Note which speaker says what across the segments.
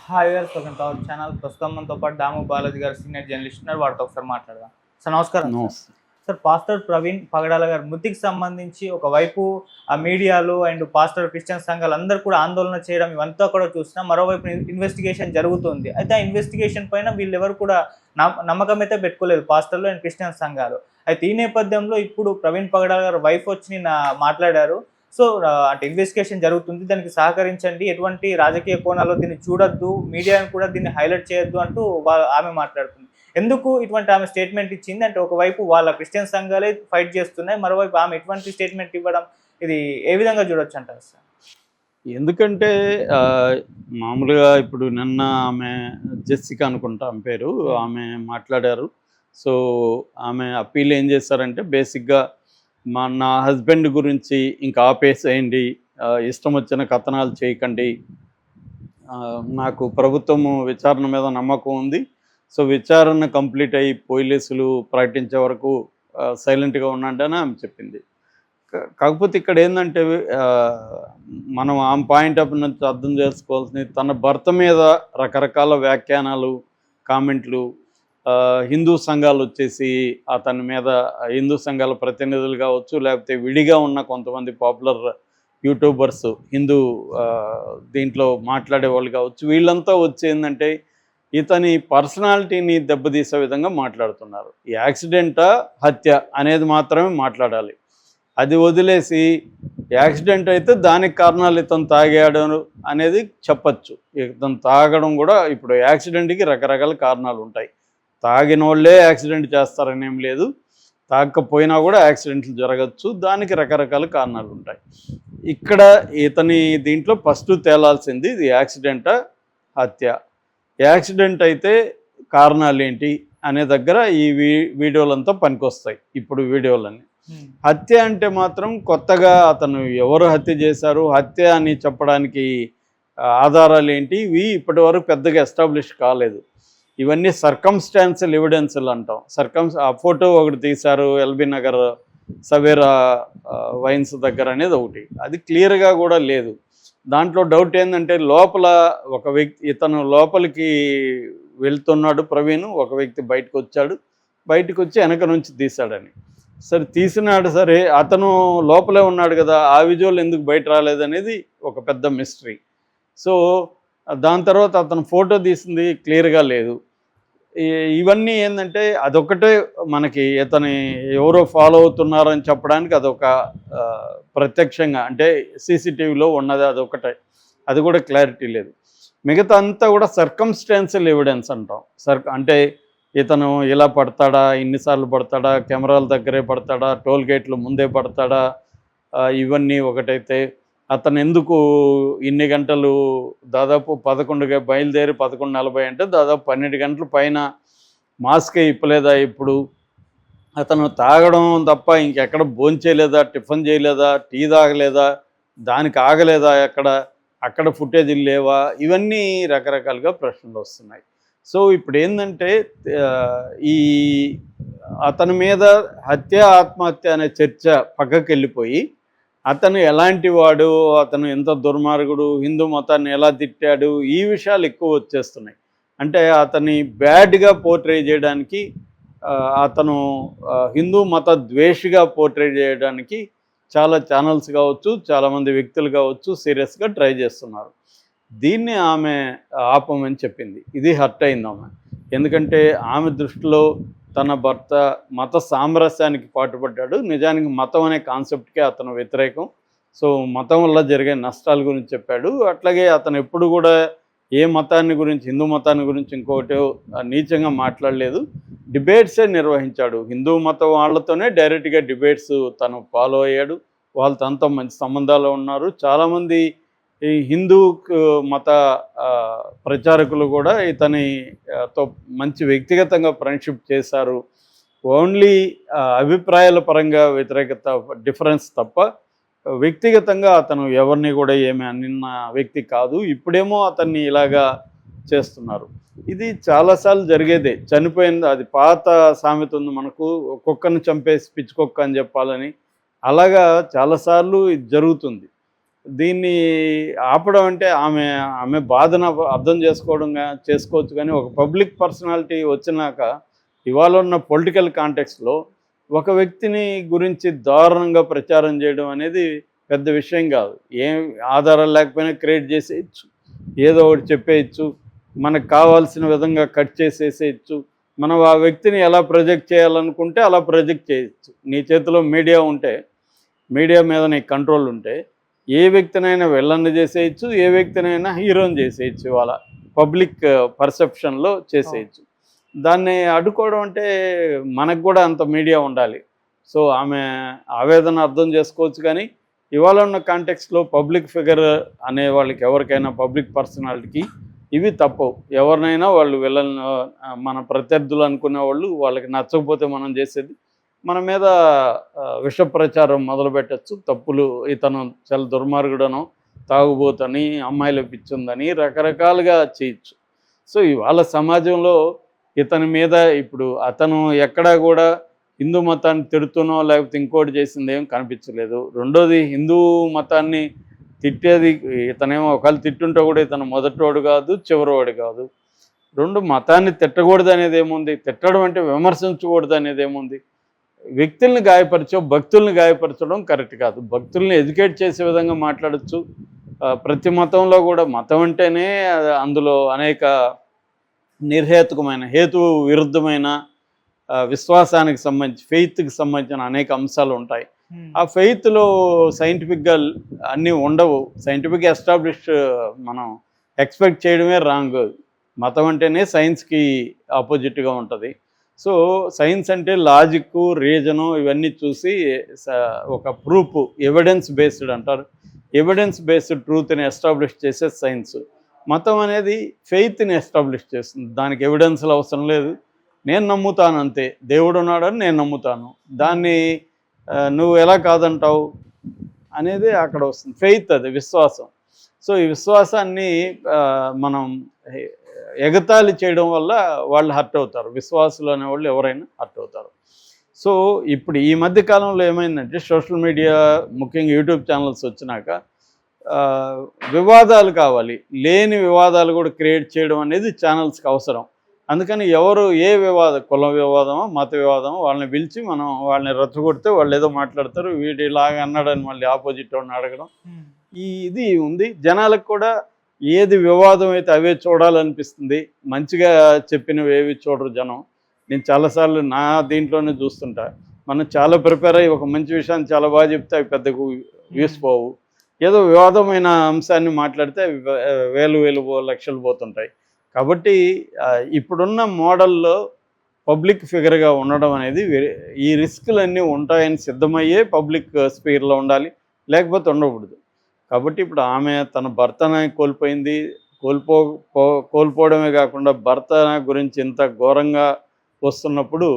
Speaker 1: Hi viewers, welcome to our channel. ప్రస్తుతం మనతో పాటు దాము బాలాజీ గారు సీనియర్ జర్నలిస్ట్ ఉన్నారు. వారితో ఒకసారి మాట్లాడదాం. సార్ నమస్కారం.
Speaker 2: నమస్తే.
Speaker 1: సార్ పాస్టర్ ప్రవీణ్ పగడాల గారి మృతికి సంబంధించి ఒకవైపు ఆ మీడియాలు అండ్ పాస్టర్ క్రిస్టియన్ సంఘాలు అందరూ కూడా ఆందోళన చేయడం ఇవంతా కూడా చూసినా, మరోవైపు ఇన్వెస్టిగేషన్ జరుగుతుంది. అయితే ఆ ఇన్వెస్టిగేషన్ పైన వీళ్ళెవరు కూడా నమ్మకం అయితే పెట్టుకోలేదు, పాస్టర్లు అండ్ క్రిస్టియన్ సంఘాలు. అయితే ఈ నేపథ్యంలో ఇప్పుడు ప్రవీణ్ పగడాల గారి వైఫ్ వచ్చి మాట్లాడారు. సో అంటే ఇన్వెస్టిగేషన్ జరుగుతుంది, దానికి సహకరించండి, ఎటువంటి రాజకీయ కోణాల్లో దీన్ని చూడొద్దు, మీడియాను కూడా దీన్ని హైలైట్ చేయొద్దు అంటూ ఆమె మాట్లాడుతుంది. ఎందుకు ఇటువంటి ఆమె స్టేట్మెంట్ ఇచ్చింది అంటే, ఒకవైపు వాళ్ళ క్రిస్టియన్ సంఘాలే ఫైట్ చేస్తున్నాయి, మరోవైపు ఆమె ఇటువంటి స్టేట్మెంట్ ఇవ్వడం ఇది ఏ విధంగా చూడొచ్చు అంటారు సార్?
Speaker 2: ఎందుకంటే మామూలుగా ఇప్పుడు నిన్న ఆమె జెస్సికా అనుకుంటా ఆమె పేరు, ఆమె మాట్లాడారు. సో ఆమె అప్పీల్ ఏం చేశారంటే, బేసిక్గా నా హస్బెండ్ గురించి ఇంకా ఆపేసేయండి, ఇష్టం వచ్చిన కథనాలు చేయకండి, నాకు ప్రభుత్వము విచారణ మీద నమ్మకం ఉంది, సో విచారణ కంప్లీట్ అయ్యి పోలీసులు ప్రకటించే వరకు సైలెంట్గా ఉండండి అని ఆమె చెప్పింది. కాకపోతే ఇక్కడ ఏంటంటే, మనం ఆమె పాయింట్ ఆఫ్ నుంచి అర్థం చేసుకోవాల్సింది, తన భర్త మీద రకరకాల వ్యాఖ్యానాలు, కామెంట్లు, హిందూ సంఘాలు వచ్చేసి అతని మీద, హిందూ సంఘాల ప్రతినిధులు కావచ్చు, లేకపోతే విడిగా ఉన్న కొంతమంది పాపులర్ యూట్యూబర్స్, హిందూ దీంట్లో మాట్లాడే వాళ్ళు కావచ్చు, వీళ్ళంతా వచ్చి ఏంటంటే ఇతని పర్సనాలిటీని దెబ్బతీసే విధంగా మాట్లాడుతున్నారు. ఈ యాక్సిడెంటా హత్య అనేది మాత్రమే మాట్లాడాలి. అది వదిలేసి యాక్సిడెంట్ అయితే దానికి కారణాలు ఇతను తాగాడు అనేది చెప్పచ్చు. ఇతను తాగడం కూడా, ఇప్పుడు యాక్సిడెంట్కి రకరకాల కారణాలు ఉంటాయి. తాగిన వాళ్ళే యాక్సిడెంట్ చేస్తారని ఏం లేదు, తాగకపోయినా కూడా యాక్సిడెంట్లు జరగచ్చు, దానికి రకరకాల కారణాలు ఉంటాయి. ఇక్కడ ఇతని దీంట్లో ఫస్ట్ తేలాల్సింది, ఇది యాక్సిడెంటా హత్య. యాక్సిడెంట్ అయితే కారణాలు ఏంటి అనే దగ్గర ఈ వీడియోలంతా పనికొస్తాయి. ఇప్పుడు వీడియోలన్నీ. హత్య అంటే మాత్రం కొత్తగా అతను ఎవరు హత్య చేశారు, హత్య అని చెప్పడానికి ఆధారాలు ఏంటి, ఇవి ఇప్పటి వరకు పెద్దగా ఎస్టాబ్లిష్ కాలేదు. ఇవన్నీ సర్కమ్స్టాన్షియల్ ఎవిడెన్స్లు అంటాం. ఆ ఫోటో ఒకటి తీశారు ఎల్బీ నగర్ సవేరా వైన్స్ దగ్గర అనేది ఒకటి, అది క్లియర్గా కూడా లేదు. దాంట్లో డౌట్ ఏంటంటే, లోపల ఒక వ్యక్తి, ఇతను లోపలికి వెళ్తున్నాడు ప్రవీణ్, ఒక వ్యక్తి బయటకు వచ్చాడు, బయటకు వచ్చి వెనక నుంచి తీశాడని. సరే తీసినాడు, సరే అతను లోపలే ఉన్నాడు కదా, ఆ విజువల్ ఎందుకు బయట రాలేదనేది ఒక పెద్ద మిస్టరీ. సో దాని తర్వాత అతను ఫోటో తీసింది క్లియర్గా లేదు. ఇవన్నీ ఏంటంటే, అదొకటే మనకి ఇతని ఎవరో ఫాలో అవుతున్నారని చెప్పడానికి అదొక ప్రత్యక్షంగా, అంటే సీసీటీవీలో ఉన్నది అదొకటే, అది కూడా క్లారిటీ లేదు. మిగతా అంతా కూడా సర్కమ్స్టాన్షియల్ ఎవిడెన్స్ అంటాం. అంటే ఇతను ఇలా పడతాడా, ఇన్నిసార్లు పడతాడా, కెమెరాల దగ్గరే పడతాడా, టోల్ గేట్లు ముందే పడతాడా, ఇవన్నీ ఒకటైతే అతను ఎందుకు ఇన్ని గంటలు, దాదాపు 11 బయలుదేరి 11:40 అంటే దాదాపు 12 గంటల పైన మాస్కే ఇప్పలేదా, ఇప్పుడు అతను తాగడం తప్ప ఇంకెక్కడ భోంచేయలేదా, టిఫిన్ చేయలేదా, టీ తాగలేదా, దానికి ఆగలేదా, అక్కడ ఫుటేజీలు లేవా, ఇవన్నీ రకరకాలుగా ప్రశ్నలు వస్తున్నాయి. సో ఇప్పుడు ఏంటంటే, ఈ అతని మీద హత్య ఆత్మహత్య అనే చర్చ పక్కకి వెళ్ళిపోయి, అతను ఎలాంటి వాడు, అతను ఎంత దుర్మార్గుడు, హిందూ మతాన్ని ఎలా తిట్టాడు, ఈ విషయాలు ఎక్కువ వచ్చేస్తున్నాయి. అంటే అతన్ని బ్యాడ్గా పోర్ట్రే చేయడానికి, అతను హిందూ మత ద్వేషిగా పోర్ట్రే చేయడానికి చాలా ఛానల్స్ కావచ్చు, చాలామంది వ్యక్తులు కావచ్చు సీరియస్గా ట్రై చేస్తున్నారు. దీన్ని ఆమె ఆపమని చెప్పింది. ఇది హర్ట్ అయింది ఆమె. ఎందుకంటే ఆమె దృష్టిలో తన భర్త మత సామరస్యానికి పాటుపడ్డాడు. నిజానికి మతం అనే కాన్సెప్ట్కే అతను వ్యతిరేకం. సో మతం వల్ల జరిగే నష్టాల గురించి చెప్పాడు. అట్లాగే అతను ఎప్పుడు కూడా ఏ మతాన్ని గురించి, హిందూ మతాన్ని గురించి ఇంకొకటి నీచంగా మాట్లాడలేదు. డిబేట్సే నిర్వహించాడు. హిందూ మతం వాళ్ళతోనే డైరెక్ట్గా డిబేట్స్ తను ఫాలో అయ్యాడు. వాళ్ళు తనతో మంచి సంబంధాలు ఉన్నారు. చాలామంది ఈ హిందూ మత ప్రచారకులు కూడా ఇతనితో మంచి వ్యక్తిగతంగా ఫ్రెండ్షిప్ చేశారు. ఓన్లీ అభిప్రాయాల పరంగా వ్యతిరేకత, డిఫరెన్స్ తప్ప వ్యక్తిగతంగా అతను ఎవరిని కూడా ఏమీ అనిన్న వ్యక్తి కాదు. ఇప్పుడేమో అతన్ని ఇలాగా చేస్తున్నారు. ఇది చాలాసార్లు జరిగేదే. చనిపోయింది, అది పాత సామెత ఉంది మనకు, కుక్కను చంపేసి పిచ్చి కుక్క అని చెప్పాలని. అలాగా చాలాసార్లు ఇది జరుగుతుంది. దీన్ని ఆపడం అంటే ఆమె ఆమె బాధను అర్థం చేసుకోవచ్చు, కానీ ఒక పబ్లిక్ పర్సనాలిటీ వచ్చినాక ఇవాళ ఉన్న పొలిటికల్ కాంటెక్స్లో ఒక వ్యక్తిని గురించి దారుణంగా ప్రచారం చేయడం అనేది పెద్ద విషయం కాదు. ఏం ఆధారాలు లేకపోయినా క్రియేట్ చేసేయచ్చు, ఏదో ఒకటి చెప్పేయచ్చు, మనకు కావాల్సిన విధంగా కట్ చేసేసేయచ్చు. మనం ఆ వ్యక్తిని ఎలా ప్రొజెక్ట్ చేయాలనుకుంటే అలా ప్రొజెక్ట్ చేయొచ్చు. నీ చేతిలో మీడియా ఉంటే, మీడియా మీద నీకు కంట్రోల్ ఉంటే ఏ వ్యక్తినైనా విలన్ని చేసేయచ్చు, ఏ వ్యక్తినైనా హీరోని చేసేయచ్చు. ఇవాళ పబ్లిక్ పర్సెప్షన్లో చేసేయచ్చు. దాన్ని అడ్డుకోవడం అంటే మనకు కూడా అంత మీడియా ఉండాలి. సో ఆమె ఆవేదన అర్థం చేసుకోవచ్చు, కానీ ఇవాళ ఉన్న కాంటెక్స్లో పబ్లిక్ ఫిగర్ అనే వాళ్ళకి, ఎవరికైనా పబ్లిక్ పర్సనాలిటీకి ఇవి తప్పవు. ఎవరినైనా వాళ్ళు మన ప్రత్యర్థులు అనుకునే వాళ్ళు, వాళ్ళకి నచ్చకపోతే మనం చేసేది మన మీద విష ప్రచారం మొదలుపెట్టచ్చు. తప్పులు, ఇతను చాలా దుర్మార్గుడనో, తాగుబోతని, అమ్మాయిలు పిచ్చుందని రకరకాలుగా చేయొచ్చు. సో ఇవాళ సమాజంలో ఇతని మీద ఇప్పుడు అతను ఎక్కడా కూడా హిందూ మతాన్ని తిడుతునో లేకపోతే ఇంకోటి చేసింది ఏం కనిపించలేదు. రెండోది, హిందూ మతాన్ని తిట్టేది ఇతనేమో ఒకవేళ తిట్టుంటే కూడా ఇతను మొదటివాడు కాదు, చివరివాడు కాదు. రెండు, మతాన్ని తిట్టకూడదు అనేది ఏముంది, తిట్టడం అంటే విమర్శించకూడదు అనేది ఏముంది. వ్యక్తుల్ని భక్తుల్ని గాయపరచడం కరెక్ట్ కాదు. భక్తుల్ని ఎడ్యుకేట్ చేసే విధంగా మాట్లాడచ్చు. ప్రతి మతంలో కూడా మతం అంటేనే అందులో అనేక నిర్హేతుకమైన, హేతు విరుద్ధమైన విశ్వాసానికి సంబంధించి, ఫెయిత్కి సంబంధించిన అనేక అంశాలు ఉంటాయి. ఆ ఫెయిత్లో సైంటిఫిక్గా అన్నీ ఉండవు. సైంటిఫిక్ ఎస్టాబ్లిష్ మనం ఎక్స్పెక్ట్ చేయడమే రాంగ్. మతం అంటేనే సైన్స్కి ఆపోజిట్గా ఉంటుంది. సో సైన్స్ అంటే లాజిక్కు, రీజను ఇవన్నీ చూసి ఒక ప్రూఫ్, ఎవిడెన్స్ బేస్డ్ అంటారు. ఎవిడెన్స్ బేస్డ్ ట్రూత్ని ఎస్టాబ్లిష్ చేసే సైన్స్. మతం అనేది ఫెయిత్ని ఎస్టాబ్లిష్ చేస్తుంది. దానికి ఎవిడెన్స్లు అవసరం లేదు, నేను నమ్ముతాను అంతే. దేవుడు ఉన్నాడని నేను నమ్ముతాను, దాన్ని నువ్వు ఎలా కాదంటావు అనేది అక్కడ వస్తుంది. ఫెయిత్, అది విశ్వాసం. సో ఈ విశ్వాసాన్ని మనం ఎగతాళి చేయడం వల్ల వాళ్ళు హర్ట్ అవుతారు. విశ్వాసులు అనేవాళ్ళు ఎవరైనా హర్ట్ అవుతారు. సో ఇప్పుడు ఈ మధ్య కాలంలో ఏమైందంటే, సోషల్ మీడియా, ముఖ్యంగా యూట్యూబ్ ఛానల్స్ వచ్చినాక వివాదాలు కావాలి, లేని వివాదాలు కూడా క్రియేట్ చేయడం అనేది ఛానల్స్కి అవసరం. అందుకని ఎవరు ఏ వివాదం, కుల వివాదమో మత వివాదమో, వాళ్ళని పిలిచి మనం వాళ్ళని రెచ్చగొడితే వాళ్ళు ఏదో మాట్లాడతారు, వీడు ఇలాగ అన్నాడని మళ్ళీ ఆపోజిట్ వాడిని అడగడం, ఇది ఉంది. జనాలకు కూడా ఏది వివాదం అయితే అవే చూడాలనిపిస్తుంది. మంచిగా చెప్పినవి ఏవి చూడరు జనం. నేను చాలాసార్లు నా దీంట్లోనే చూస్తుంటా. మనం చాలా ప్రిపేర్ అయ్యి ఒక మంచి విషయాన్ని చాలా బాగా చెప్తే అవి పెద్దకు వ్యూస్ పోవు. ఏదో వివాదమైన అంశాన్ని మాట్లాడితే వేలు లక్షలు పోతుంటాయి. కాబట్టి ఇప్పుడున్న మోడల్లో పబ్లిక్ ఫిగర్గా ఉండడం అనేది, ఈ రిస్కులన్నీ ఉంటాయని సిద్ధమయ్యే పబ్లిక్ స్పీర్లో ఉండాలి, లేకపోతే ఉండకూడదు. కాబట్టి ఇప్పుడు ఆమె తన భర్తని కోల్పోయింది. కోల్పోవడమే కాకుండా భర్త గురించి ఇంత ఘోరంగా వస్తున్నప్పుడు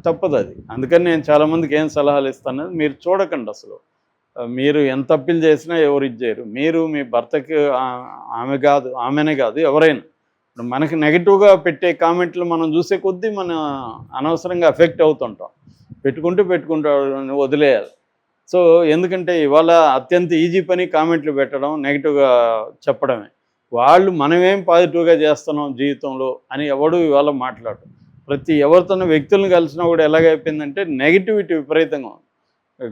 Speaker 2: తప్పదు అది. అందుకని నేను చాలామందికి ఏం సలహాలు ఇస్తాను, మీరు చూడకండి అసలు. మీరు ఎంత అప్పీల్ చేసినా ఎవరు ఇచ్చేయరు. మీరు మీ భర్తకి, ఆమెనే కాదు ఎవరైనా, ఇప్పుడు మనకి నెగిటివ్గా పెట్టే కామెంట్లు మనం చూసే కొద్దీ మనం అనవసరంగా ఎఫెక్ట్ అవుతుంటాం. పెట్టుకుంటూ వదిలేయాలి. సో ఎందుకంటే ఇవాళ అత్యంత ఈజీ పని కామెంట్లు పెట్టడం, నెగిటివ్గా చెప్పడమే. వాళ్ళు మనమేం పాజిటివ్గా చేస్తున్నాం జీవితంలో అని ఎవడు ఇవాళ మాట్లాడు. ఎవరితోనో వ్యక్తులను కలిసినా కూడా ఎలాగైపోయిందంటే నెగిటివిటీ విపరీతంగా ఉంది.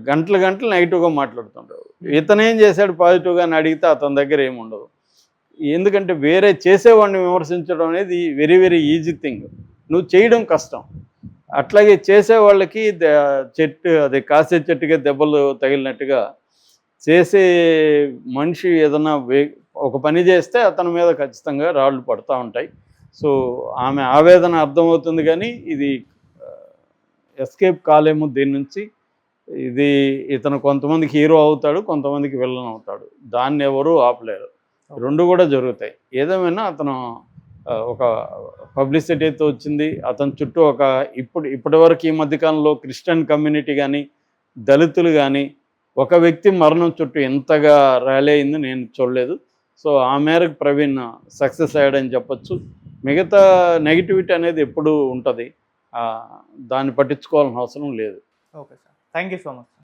Speaker 2: గంటలు నెగిటివ్గా మాట్లాడుతుంటారు. ఇతనేం చేశాడు పాజిటివ్గా అని అడిగితే అతని దగ్గర ఏముండదు. ఎందుకంటే వేరే చేసేవాడిని విమర్శించడం అనేది వెరీ వెరీ ఈజీ థింగ్, నువ్వు చేయడం కష్టం. అట్లాగే చేసేవాళ్ళకి అది కాసే చెట్టుగా దెబ్బలు తగిలినట్టుగా చేసే మనిషి ఏదన్నా ఒక పని చేస్తే అతని మీద ఖచ్చితంగా రాళ్ళు పడుతూ ఉంటాయి. సో ఆమె ఆవేదన అర్థమవుతుంది, కానీ ఇది ఎస్కేప్ కాలేము దీని నుంచి. ఇతను కొంతమందికి హీరో అవుతాడు, కొంతమందికి విలన్ అవుతాడు. దాన్ని ఎవరు ఆపలేరు. రెండు కూడా జరుగుతాయి. ఏదేమైనా అతను ఒక పబ్లిసిటీతో వచ్చింది. అతని చుట్టూ ఇప్పటివరకు ఈ మధ్యకాలంలో క్రిస్టియన్ కమ్యూనిటీ కానీ, దళితులు కానీ, ఒక వ్యక్తి మరణం చుట్టూ ఎంతగా ర్యాలీ అయింది నేను చూడలేదు. సో ఆ మేరకు ప్రవీణ్ సక్సెస్ అయ్యాడని చెప్పచ్చు. మిగతా నెగిటివిటీ అనేది ఎప్పుడూ ఉంటుంది, దాన్ని పట్టించుకోవాల్సిన అవసరం లేదు.
Speaker 1: Okay sir, thank you so much.